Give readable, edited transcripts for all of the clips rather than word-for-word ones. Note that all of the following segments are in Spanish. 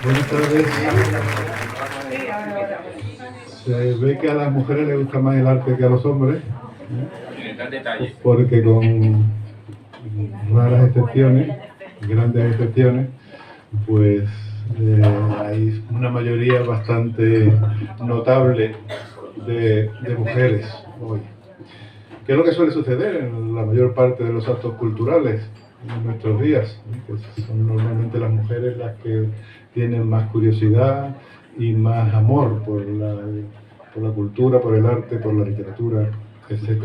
Buenas tardes. Se ve que a las mujeres les gusta más el arte que a los hombres, porque con raras excepciones, grandes excepciones, pues hay una mayoría bastante notable de mujeres hoy. ¿Qué es lo que suele suceder en la mayor parte de los actos culturales en nuestros días? Que son normalmente las mujeres las que tienen más curiosidad y más amor por la cultura, por el arte, por la literatura, etc.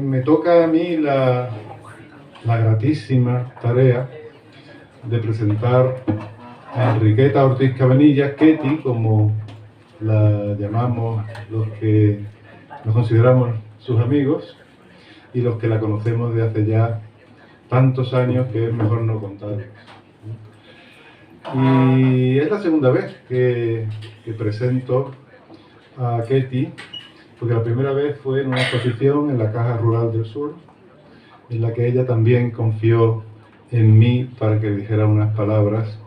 Me toca a mí la gratísima tarea de presentar a Enriqueta Ortiz Cabanillas, Ketty, como la llamamos los que nos consideramos sus amigos y los que la conocemos de hace ya tantos años que es mejor no contarlos. Y es la segunda vez que presento a Ketty, porque la primera vez fue en una exposición en la Caja Rural del Sur, en la que ella también confió en mí para que dijera unas palabras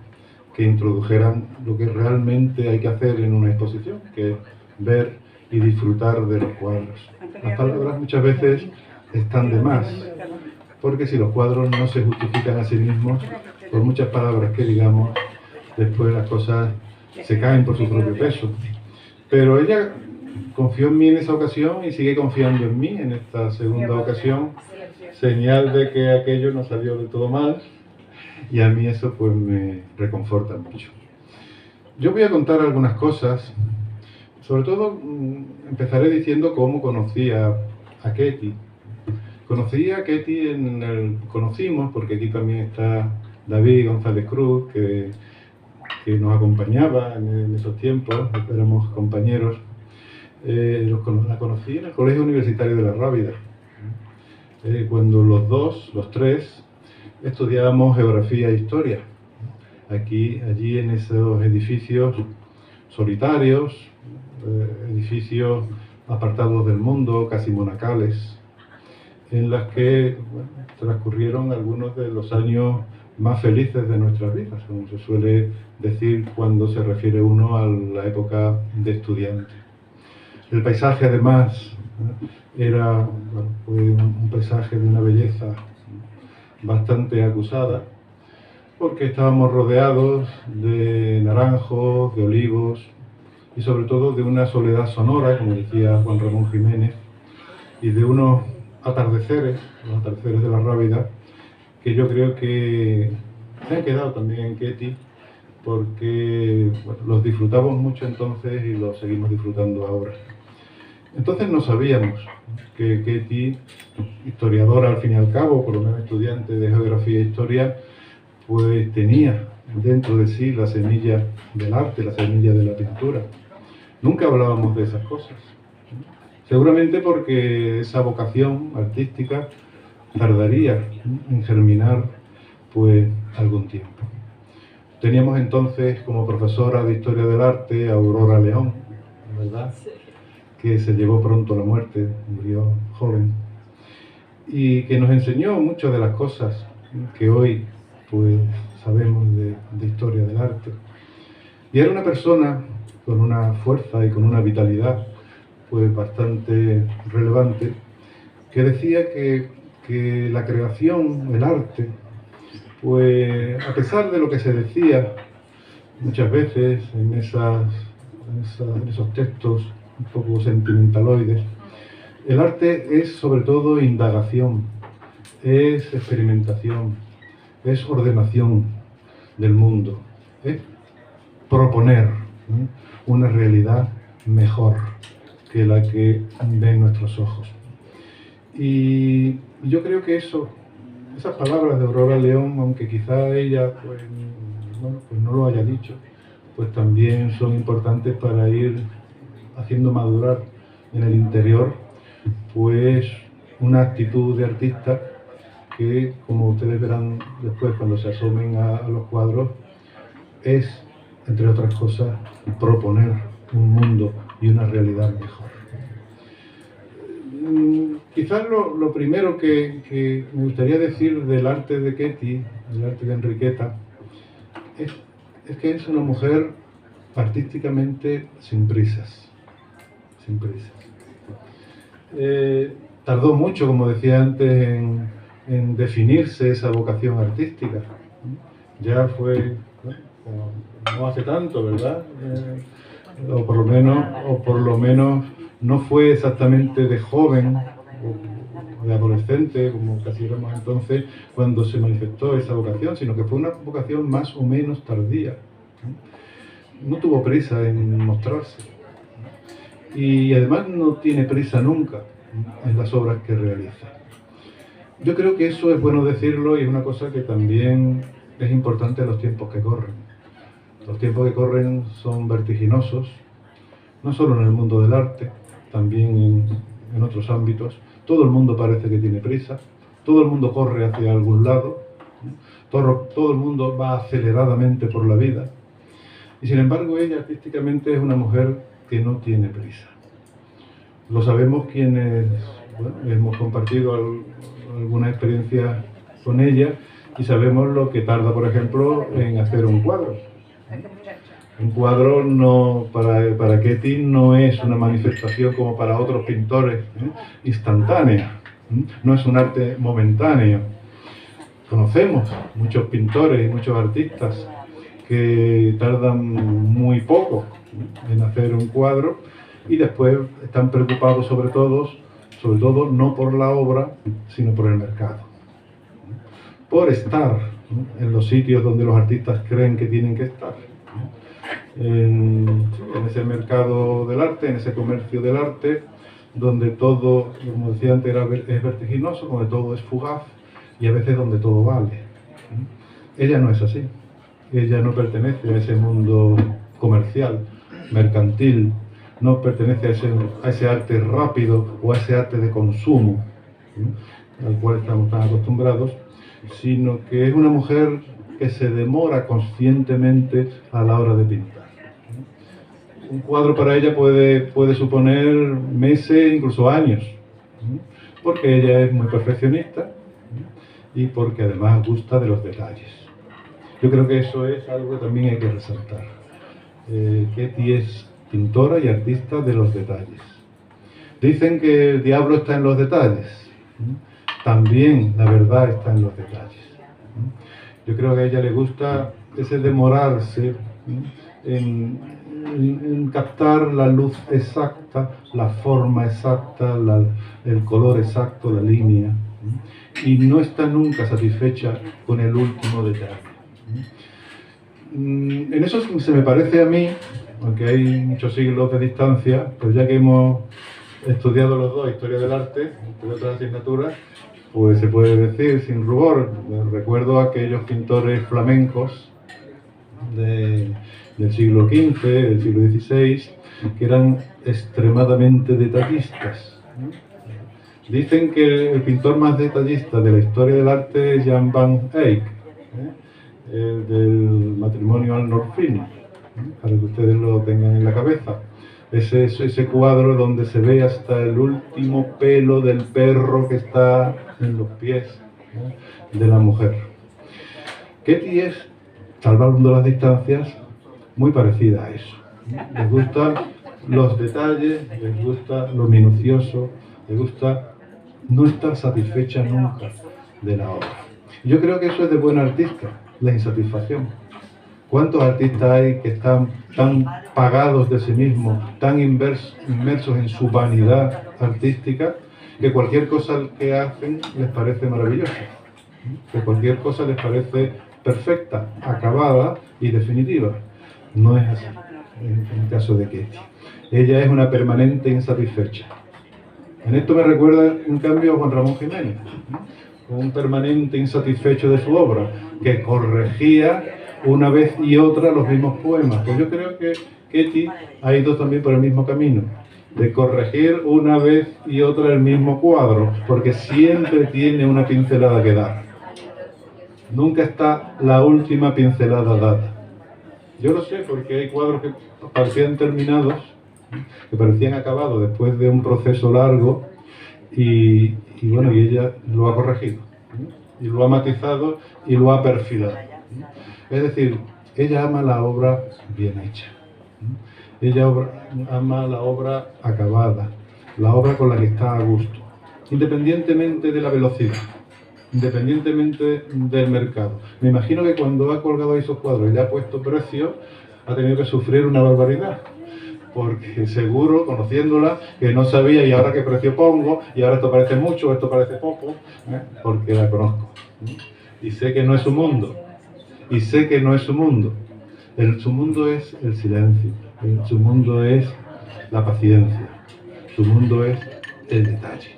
que introdujeran lo que realmente hay que hacer en una exposición, que es ver y disfrutar de los cuadros. Las palabras muchas veces están de más, porque si los cuadros no se justifican a sí mismos, por muchas palabras que digamos, después las cosas se caen por su propio peso. Pero ella confió en mí en esa ocasión y sigue confiando en mí en esta segunda ocasión, señal de que aquello no salió del todo mal, y a mí eso pues me reconforta mucho. Yo voy a contar algunas cosas, sobre todo empezaré diciendo cómo conocí a Ketty. Conocí a Ketty conocimos, porque aquí también está David González Cruz, que nos acompañaba en esos tiempos, éramos compañeros. La conocí en el Colegio Universitario de la Rábida, cuando los tres, estudiábamos geografía e historia. Allí en esos edificios solitarios, edificios apartados del mundo, casi monacales, en las que transcurrieron algunos de los años más felices de nuestras vidas, como se suele decir cuando se refiere uno a la época de estudiante. El paisaje, además, fue un paisaje de una belleza bastante acusada, porque estábamos rodeados de naranjos, de olivos y sobre todo de una soledad sonora, como decía Juan Ramón Jiménez, y de unos atardeceres, los atardeceres de la Rábida, que yo creo que se han quedado también en Ketty, porque los disfrutamos mucho entonces y los seguimos disfrutando ahora. Entonces no sabíamos que Ketty, historiadora al fin y al cabo, por lo menos estudiante de geografía e historia, pues tenía dentro de sí la semilla del arte, la semilla de la pintura. Nunca hablábamos de esas cosas. Seguramente porque esa vocación artística tardaría en germinar pues algún tiempo. Teníamos entonces como profesora de Historia del Arte a Aurora León, ¿verdad? Sí. Que se llevó pronto la muerte, murió joven, y que nos enseñó muchas de las cosas que hoy pues sabemos de Historia del Arte. Y era una persona con una fuerza y con una vitalidad pues bastante relevante, que decía que la creación, el arte, pues a pesar de lo que se decía muchas veces en esos textos un poco sentimentaloides, el arte es sobre todo indagación, es experimentación, es ordenación del mundo, es proponer una realidad mejor que la que ven nuestros ojos. Y yo creo que esas palabras de Aurora León, aunque quizá ella pues no lo haya dicho, pues también son importantes para ir haciendo madurar en el interior pues una actitud de artista que, como ustedes verán después cuando se asomen a los cuadros, es, entre otras cosas, proponer un mundo y una realidad mejor. Quizás lo primero que me gustaría decir del arte de Ketty, del arte de Enriqueta, es es que es una mujer artísticamente sin prisas. Sin prisas. Tardó mucho, como decía antes, en definirse esa vocación artística. Ya fue, bueno, no hace tanto, ¿verdad? O por lo menos no fue exactamente de joven o de adolescente, como casi éramos entonces, cuando se manifestó esa vocación, sino que fue una vocación más o menos tardía. No tuvo prisa en mostrarse. Y además no tiene prisa nunca en las obras que realiza. Yo creo que eso es bueno decirlo y es una cosa que también es importante en los tiempos que corren. Los tiempos que corren son vertiginosos, no solo en el mundo del arte, también en otros ámbitos. Todo el mundo parece que tiene prisa, todo el mundo corre hacia algún lado, todo el mundo va aceleradamente por la vida. Y sin embargo ella artísticamente es una mujer que no tiene prisa. Lo sabemos quienes hemos compartido alguna experiencia con ella y sabemos lo que tarda, por ejemplo, en hacer un cuadro. Un cuadro no, para Ketty no es una manifestación como para otros pintores, instantánea, no es un arte momentáneo. Conocemos muchos pintores y muchos artistas que tardan muy poco en hacer un cuadro y después están preocupados sobre todo no por la obra, sino por el mercado. Por estar en los sitios donde los artistas creen que tienen que estar. En ese mercado del arte, en ese comercio del arte, donde todo, como decía antes, es vertiginoso, donde todo es fugaz y a veces donde todo vale. Ella no es así. Ella no pertenece a ese mundo comercial, mercantil, no pertenece a ese arte rápido o a ese arte de consumo, al cual estamos tan acostumbrados, sino que es una mujer que se demora conscientemente a la hora de pintar. Un cuadro para ella puede suponer meses, incluso años, porque ella es muy perfeccionista y porque además gusta de los detalles. Yo creo que eso es algo que también hay que resaltar. Ketty es pintora y artista de los detalles. Dicen que el diablo está en los detalles. También la verdad está en los detalles. Yo creo que a ella le gusta ese demorarse en captar la luz exacta, la forma exacta, el color exacto, la línea. Y no está nunca satisfecha con el último detalle. En eso se me parece a mí, aunque hay muchos siglos de distancia, pues ya que hemos estudiado los dos historia del arte, entre otras asignaturas, pues se puede decir sin rubor. Recuerdo a aquellos pintores flamencos del siglo XV, del siglo XVI, que eran extremadamente detallistas. Dicen que el pintor más detallista de la historia del arte es Jan van Eyck, del matrimonio Arnolfini, para que ustedes lo tengan en la cabeza. Ese cuadro donde se ve hasta el último pelo del perro que está en los pies de la mujer. Ketty es, salvando las distancias, muy parecida a eso. Les gustan los detalles, les gusta lo minucioso, les gusta no estar satisfecha nunca de la obra. Yo creo que eso es de buen artista, la insatisfacción. ¿Cuántos artistas hay que están tan pagados de sí mismos, tan inmersos en su vanidad artística, que cualquier cosa que hacen les parece maravillosa? Que cualquier cosa les parece perfecta, acabada y definitiva. No es así en el caso de Ketty. Ella es una permanente insatisfecha. En esto me recuerda, en cambio, a Juan Ramón Jiménez, un permanente insatisfecho de su obra, que corregía una vez y otra los mismos poemas. Pues yo creo que Ketty ha ido también por el mismo camino, de corregir una vez y otra el mismo cuadro, porque siempre tiene una pincelada que dar. Nunca está la última pincelada dada. Yo lo sé porque hay cuadros que parecían terminados, que parecían acabados después de un proceso largo, y ella lo ha corregido, y lo ha matizado y lo ha perfilado. Es decir, ella ama la obra bien hecha. Ella ama la obra acabada, la obra con la que está a gusto, independientemente de la velocidad, independientemente del mercado. Me imagino que cuando ha colgado esos cuadros y le ha puesto precio, ha tenido que sufrir una barbaridad, porque seguro, conociéndola, que no sabía y ahora qué precio pongo, y ahora esto parece mucho, esto parece poco, porque la conozco. Y sé que no es su mundo, y sé que no es su mundo. Su mundo es el silencio, su mundo es la paciencia, su mundo es el detalle.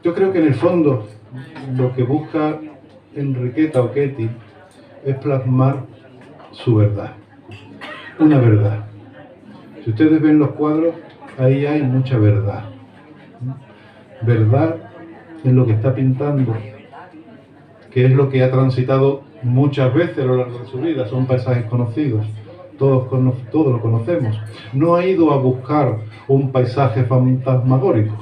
Yo creo que en el fondo lo que busca Enriqueta Oquetti es plasmar su verdad, una verdad. Si ustedes ven los cuadros, ahí hay mucha verdad. Verdad en lo que está pintando, que es lo que ha transitado muchas veces a lo largo de su vida. Son paisajes conocidos, todos lo conocemos. No ha ido a buscar un paisaje fantasmagórico,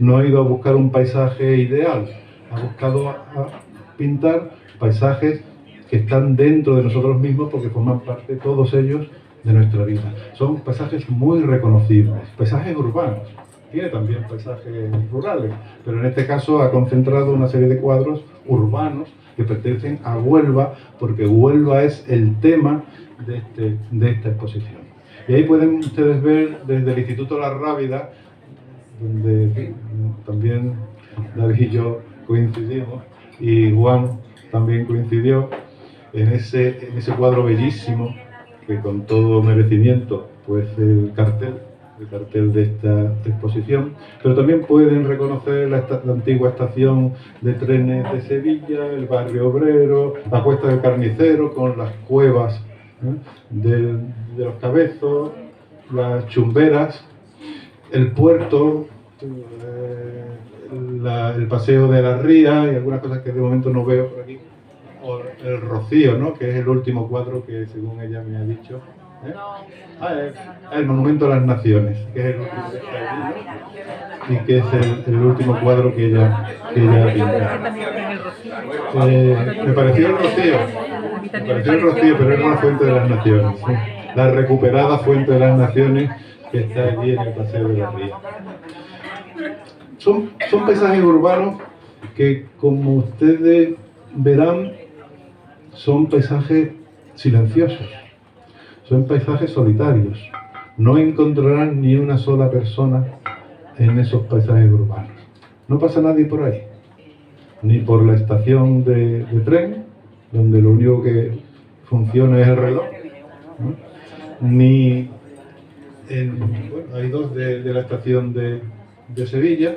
no ha ido a buscar un paisaje ideal, ha buscado a pintar paisajes que están dentro de nosotros mismos porque forman parte, todos ellos, de nuestra vida. Son paisajes muy reconocibles, paisajes urbanos. Tiene también paisajes rurales, pero en este caso ha concentrado una serie de cuadros urbanos que pertenecen a Huelva, porque Huelva es el tema de esta exposición. Y ahí pueden ustedes ver desde el Instituto La Rábida, donde también David y yo coincidimos, y Juan también coincidió en ese cuadro bellísimo, que con todo merecimiento pues el cartel de esta exposición, pero también pueden reconocer la antigua estación de trenes de Sevilla, el barrio obrero, la Cuesta del Carnicero con las cuevas de los Cabezos, las chumberas, el puerto, el paseo de la ría y algunas cosas que de momento no veo por aquí. O el Rocío, ¿no? Que es el último cuadro que, según ella me ha dicho, el Monumento a las Naciones, que es el último que está allí, ¿no? Y que es el último cuadro que ella ha pintado. Me pareció el Rocío, pero era la Fuente de las Naciones, ¿sí? La recuperada Fuente de las Naciones que está allí en el Paseo de la Ría. Son paisajes urbanos que, como ustedes verán, son paisajes silenciosos, son paisajes solitarios. No encontrarán ni una sola persona en esos paisajes urbanos. No pasa nadie por ahí, ni por la estación de tren, donde lo único que funciona es el reloj, ¿no? Ni hay dos de la estación de Sevilla,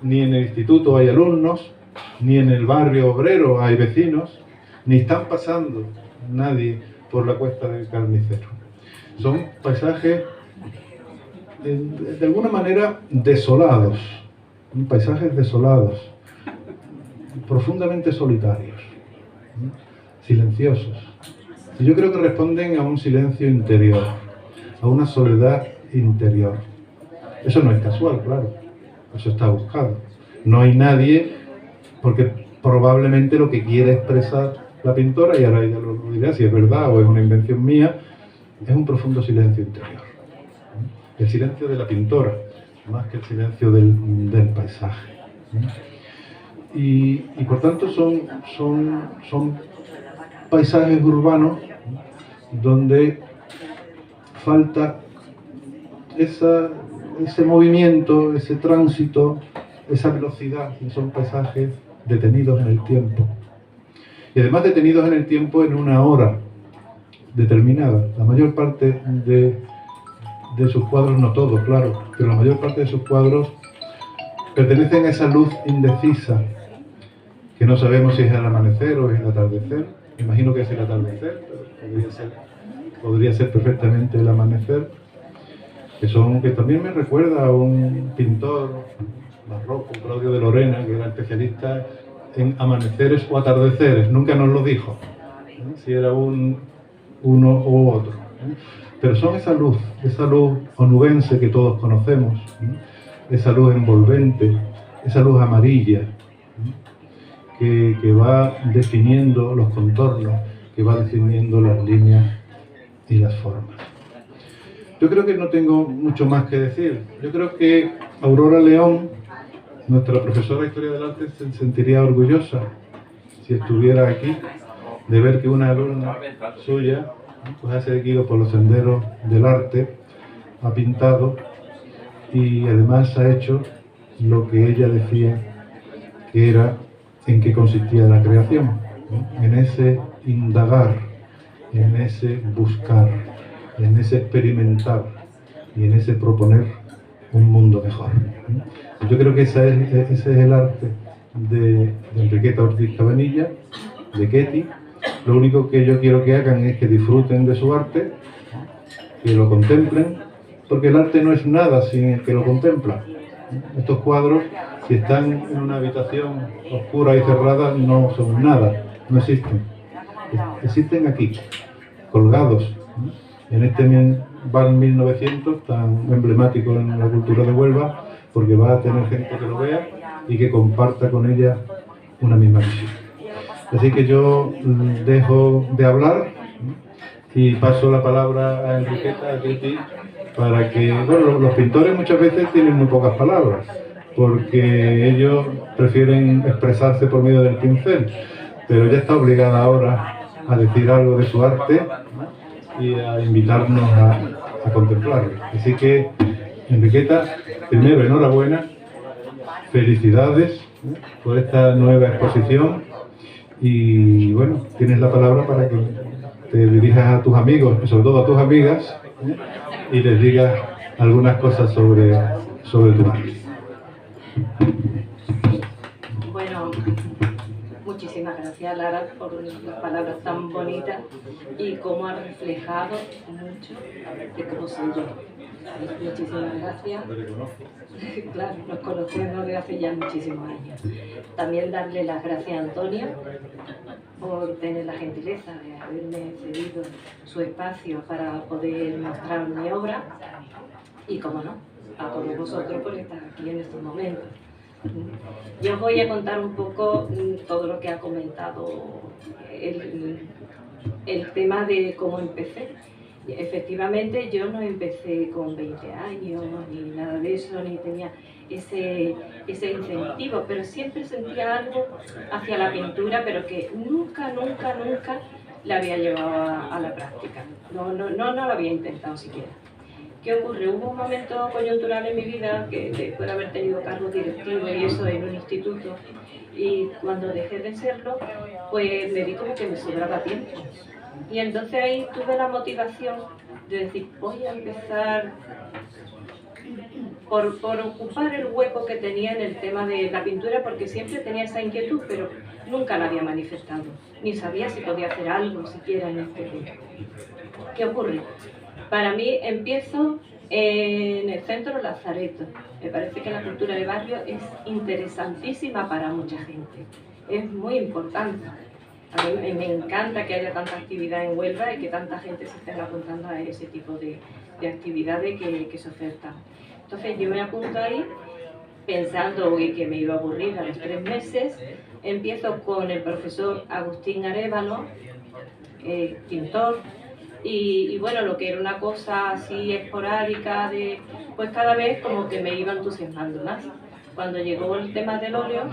ni en el instituto hay alumnos, ni en el barrio obrero hay vecinos, ni están pasando nadie por la Cuesta del Carnicero. Son paisajes de alguna manera desolados, paisajes desolados, profundamente solitarios, silenciosos. Y yo creo que responden a un silencio interior, a una soledad interior. Eso no es casual, claro, eso está buscado. No hay nadie, porque probablemente lo que quiere expresar la pintora, y ahora ella lo dirá si es verdad o es una invención mía, es un profundo silencio interior. El silencio de la pintora, más que el silencio del paisaje. Y por tanto son paisajes urbanos donde falta ese movimiento, ese tránsito, esa velocidad. Son paisajes detenidos en el tiempo. Y además detenidos en el tiempo en una hora determinada. La mayor parte de sus cuadros, no todos, claro, pero la mayor parte de sus cuadros pertenecen a esa luz indecisa, que no sabemos si es el amanecer o es el atardecer. Me imagino que es el atardecer, pero podría ser perfectamente el amanecer, que también me recuerda a un pintor barroco, Claudio de Lorena, que era especialista en amaneceres o atardeceres. Nunca nos lo dijo, ¿no? Si era uno u otro, ¿no? Pero son esa luz onubense que todos conocemos, ¿no? Esa luz envolvente, esa luz amarilla, ¿no? que va definiendo los contornos, que va definiendo las líneas y las formas. Yo creo que no tengo mucho más que decir. Yo creo que Aurora León, nuestra profesora de Historia del Arte, se sentiría orgullosa, si estuviera aquí, de ver que una alumna suya pues ha seguido por los senderos del arte, ha pintado y además ha hecho lo que ella decía que era en qué consistía la creación, en ese indagar, en ese buscar, en ese experimentar y en ese proponer un mundo mejor. Yo creo que ese es el arte de Enriqueta Ortiz Cabanilla, de Ketty. Lo único que yo quiero que hagan es que disfruten de su arte, que lo contemplen, porque el arte no es nada sin el que lo contempla. Estos cuadros, si están en una habitación oscura y cerrada, no son nada, no existen. Existen aquí, colgados, en este Bar 1900 tan emblemático en la cultura de Huelva, porque va a tener gente que lo vea y que comparta con ella una misma visión. Así que yo dejo de hablar y paso la palabra a Enriqueta, a Ketty, para que, bueno, los pintores muchas veces tienen muy pocas palabras, porque ellos prefieren expresarse por medio del pincel, pero ella está obligada ahora a decir algo de su arte y a invitarnos a contemplarlo. Así que, Enriqueta, primero, enhorabuena, felicidades por esta nueva exposición y, bueno, tienes la palabra para que te dirijas a tus amigos y sobre todo a tus amigas y les digas algunas cosas sobre tu arte. Bueno, muchísimas gracias, Lara, por las palabras tan bonitas y cómo ha reflejado mucho de cómo soy yo. Muchísimas gracias. Claro, nos conocemos desde hace ya muchísimos años. También darle las gracias a Antonia por tener la gentileza de haberme cedido su espacio para poder mostrar mi obra y, como no, a todos vosotros por estar aquí en estos momentos. Yo os voy a contar un poco todo lo que ha comentado el tema de cómo empecé. Efectivamente, yo no empecé con 20 años, ni nada de eso, ni tenía ese incentivo, pero siempre sentía algo hacia la pintura, pero que nunca la había llevado a la práctica. No lo había intentado siquiera. ¿Qué ocurre? Hubo un momento coyuntural en mi vida, que después de haber tenido cargos directivos y eso en un instituto, y cuando dejé de serlo, pues me vi como que me sobraba tiempo. Y entonces ahí tuve la motivación de decir, voy a empezar por ocupar el hueco que tenía en el tema de la pintura, porque siempre tenía esa inquietud, pero nunca la había manifestado, ni sabía si podía hacer algo siquiera en este tema. ¿Qué ocurre? Para mí empiezo en el Centro Lazareto. Me parece que la cultura de barrio es interesantísima para mucha gente, es muy importante. A mí me encanta que haya tanta actividad en Huelva y que tanta gente se esté apuntando a ese tipo de actividades que se ofertan. Entonces yo me apunto ahí pensando que me iba a aburrir a los 3 meses. Empiezo con el profesor Agustín Arévalo, pintor, y bueno, lo que era una cosa así esporádica, pues cada vez como que me iba entusiasmando más. Cuando llegó el tema del óleo,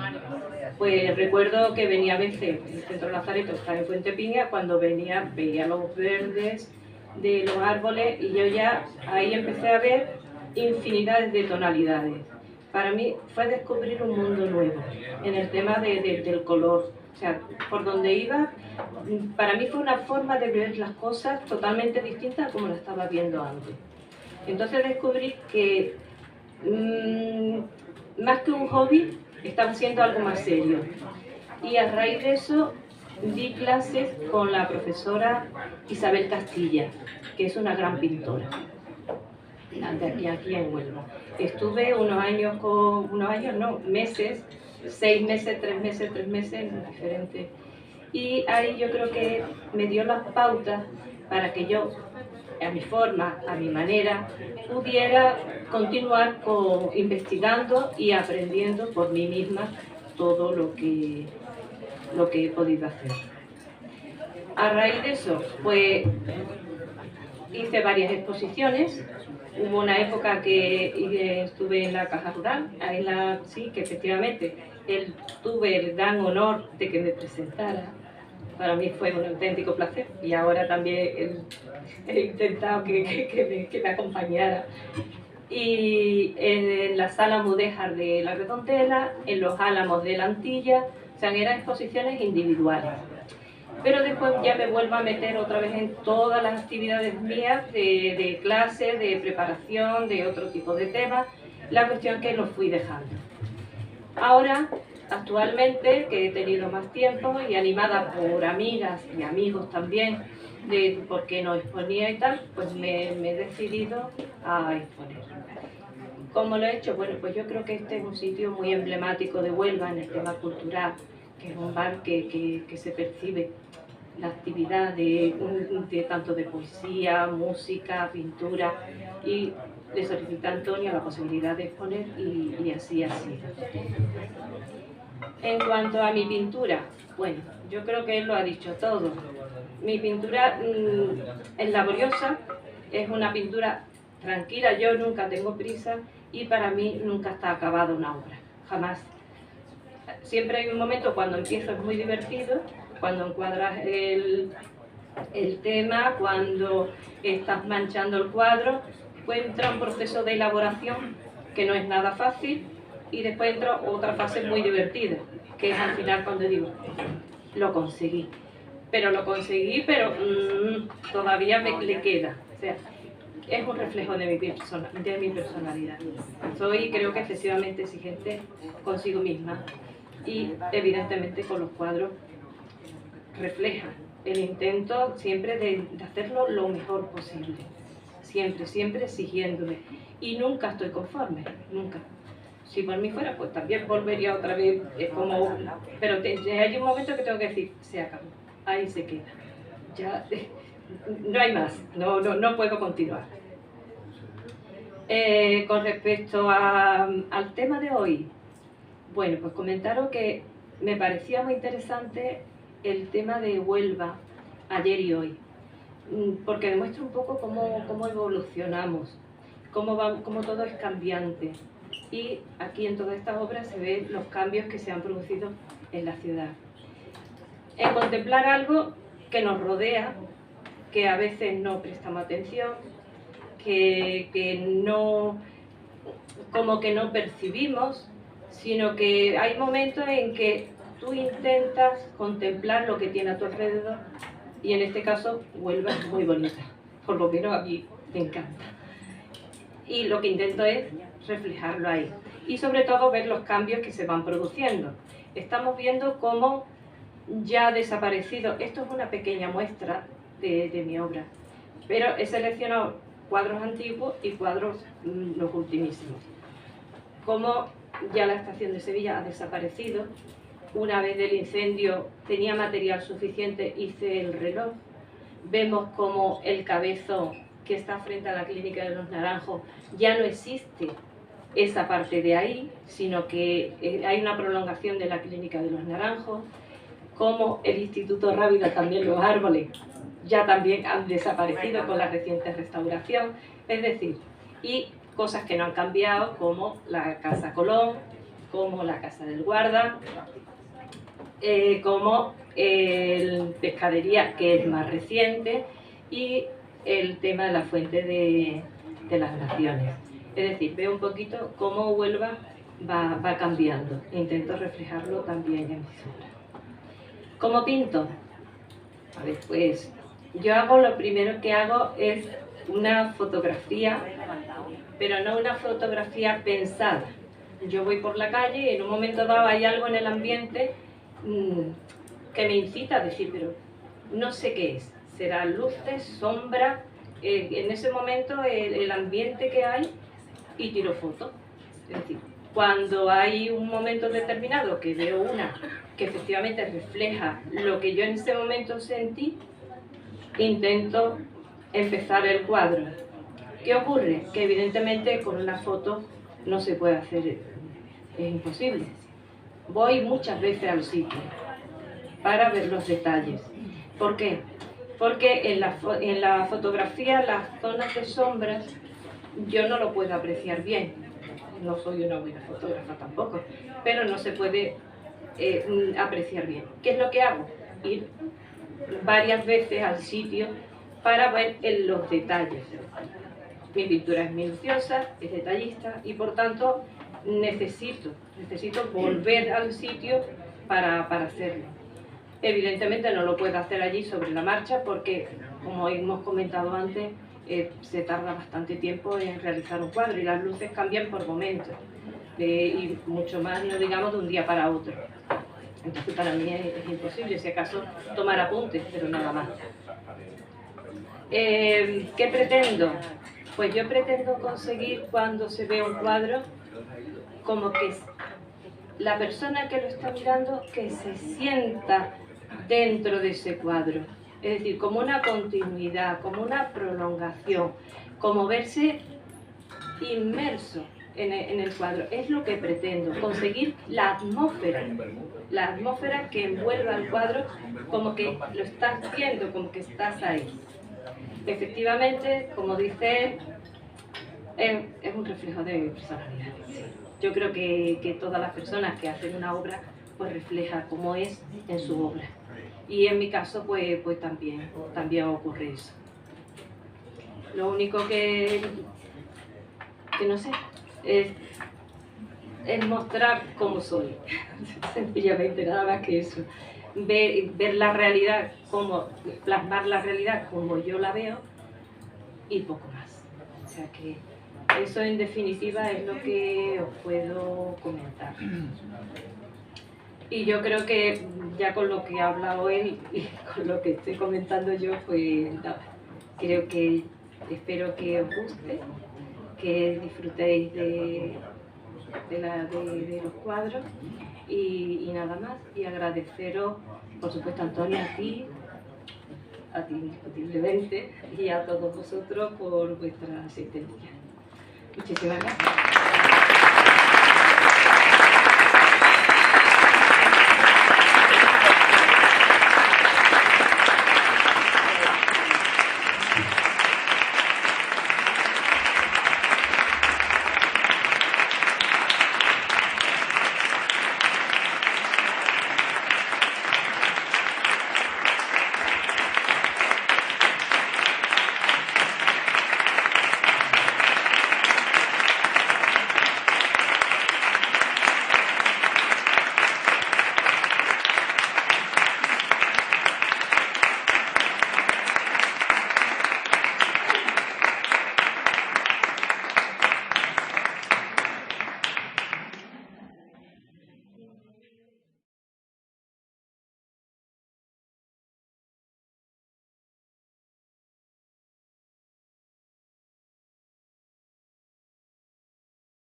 pues recuerdo que venía a veces, el Centro Lazareto estaba en Fuente Piña, cuando venía veía los verdes de los árboles y yo ya ahí empecé a ver infinidades de tonalidades. Para mí fue descubrir un mundo nuevo en el tema del color. O sea, por donde iba, para mí fue una forma de ver las cosas totalmente distinta a como lo estaba viendo antes. Entonces descubrí que más que un hobby, estaba haciendo algo más serio. Y a raíz de eso di clases con la profesora Isabel Castilla, que es una gran pintora, de aquí en Huelva. Estuve meses, 6 meses, 3 meses, diferentes. Y ahí yo creo que me dio las pautas para que yo, a mi forma, a mi manera, pudiera continuar investigando y aprendiendo por mí misma todo lo que he podido hacer. A raíz de eso, pues hice varias exposiciones. Hubo una época que estuve en la Caja Rural, sí, que efectivamente tuve el gran honor de que me presentara. Para mí fue un auténtico placer y ahora también he intentado que me acompañara. Y en la Sala Mudéjar de la Redondela, en los Álamos de la Antilla, o sea, eran exposiciones individuales. Pero después ya me vuelvo a meter otra vez en todas las actividades mías de clase, de preparación, de otro tipo de temas. La cuestión es que lo fui dejando. Ahora, actualmente, que he tenido más tiempo y animada por amigas y amigos también, de por qué no exponía y tal, pues me he decidido a exponer. ¿Cómo lo he hecho? Bueno, pues yo creo que este es un sitio muy emblemático de Huelva en el tema cultural, que es un bar que se percibe la actividad de tanto de poesía, música, pintura, y le solicité a Antonio la posibilidad de exponer y así ha sido. En cuanto a mi pintura, bueno, yo creo que él lo ha dicho todo. Mi pintura es laboriosa, es una pintura tranquila, yo nunca tengo prisa y para mí nunca está acabada una obra, jamás. Siempre hay un momento cuando empiezo es muy divertido, cuando encuadras el tema, cuando estás manchando el cuadro, pues entra un proceso de elaboración que no es nada fácil y después entra otra fase muy divertida, que es al final cuando digo, lo conseguí. Pero lo conseguí, pero todavía le queda. O sea, es un reflejo de mi personalidad. Soy, creo que excesivamente exigente consigo misma y evidentemente con los cuadros refleja el intento siempre de hacerlo lo mejor posible. Siempre exigiéndome. Y nunca estoy conforme, nunca. Si por mí fuera, pues también volvería otra vez como... Pero hay un momento que tengo que decir, se acabó, ahí se queda. Ya no hay más, no puedo continuar. Con respecto al tema de hoy, bueno, pues comentaros que me parecía muy interesante el tema de Huelva, ayer y hoy, porque demuestra un poco cómo evolucionamos, cómo todo es cambiante. Y aquí en todas estas obras se ven los cambios que se han producido en la ciudad. En contemplar algo que nos rodea, que a veces no prestamos atención, que no, como que no percibimos, sino que hay momentos en que tú intentas contemplar lo que tiene a tu alrededor y en este caso Huelva es muy bonita, por lo menos a mí me encanta. Y lo que intento es reflejarlo ahí y sobre todo ver los cambios que se van produciendo. Estamos viendo cómo ya ha desaparecido, esto es una pequeña muestra de mi obra, pero he seleccionado cuadros antiguos y cuadros los ultimísimos. Como ya la estación de Sevilla ha desaparecido, una vez del incendio tenía material suficiente, hice el reloj. Vemos como el cabezo que está frente a la Clínica de los Naranjos ya no existe esa parte de ahí, sino que hay una prolongación de la Clínica de los Naranjos, como el Instituto Rábida, también los árboles ya también han desaparecido con la reciente restauración, es decir, y cosas que no han cambiado como la Casa Colón, como la Casa del Guarda, como el Pescadería, que es más reciente, y el tema de la Fuente de las Naciones. Es decir, veo un poquito cómo Huelva va cambiando. Intento reflejarlo también en mis obras. ¿Cómo pinto? A ver, pues yo lo primero que hago es una fotografía, pero no una fotografía pensada. Yo voy por la calle y en un momento dado hay algo en el ambiente que me incita a decir, pero no sé qué es. Será luces, sombra, en ese momento el ambiente que hay y tiro foto. Es decir, cuando hay un momento determinado que veo una que efectivamente refleja lo que yo en ese momento sentí, intento empezar el cuadro. ¿Qué ocurre? Que evidentemente con una foto no se puede hacer, es imposible. Voy muchas veces al sitio para ver los detalles, ¿Por qué? Porque en la fotografía las zonas de sombras yo no lo puedo apreciar bien. No soy una buena fotógrafa tampoco, pero no se puede apreciar bien. ¿Qué es lo que hago? Ir varias veces al sitio para ver los detalles. Mi pintura es minuciosa, es detallista y por tanto necesito volver al sitio para hacerlo. Evidentemente no lo puedo hacer allí sobre la marcha porque, como hemos comentado antes, se tarda bastante tiempo en realizar un cuadro y las luces cambian por momentos y mucho más, no digamos, de un día para otro. Entonces para mí es imposible, si acaso tomar apuntes, pero nada más. ¿Qué pretendo? Pues yo pretendo conseguir, cuando se ve un cuadro, como que la persona que lo está mirando que se sienta dentro de ese cuadro, es decir, como una continuidad, como una prolongación, como verse inmerso en el cuadro. Es lo que pretendo, conseguir la atmósfera que envuelva el cuadro, como que lo estás viendo, como que estás ahí. Efectivamente, como dice, es un reflejo de mi personalidad. Yo creo que todas las personas que hacen una obra pues refleja cómo es en su obra. Y en mi caso pues también ocurre eso. Lo único que no sé es mostrar cómo soy. Sencillamente, nada más que eso. Ver la realidad, plasmar la realidad como yo la veo y poco más. O sea que eso en definitiva es lo que os puedo comentar. Y yo creo que ya con lo que ha hablado él y con lo que estoy comentando yo, pues nada, espero que os guste, que disfrutéis de los cuadros y nada más. Y agradeceros, por supuesto, Antonio, a ti indiscutiblemente, y a todos vosotros por vuestra asistencia. Muchísimas gracias.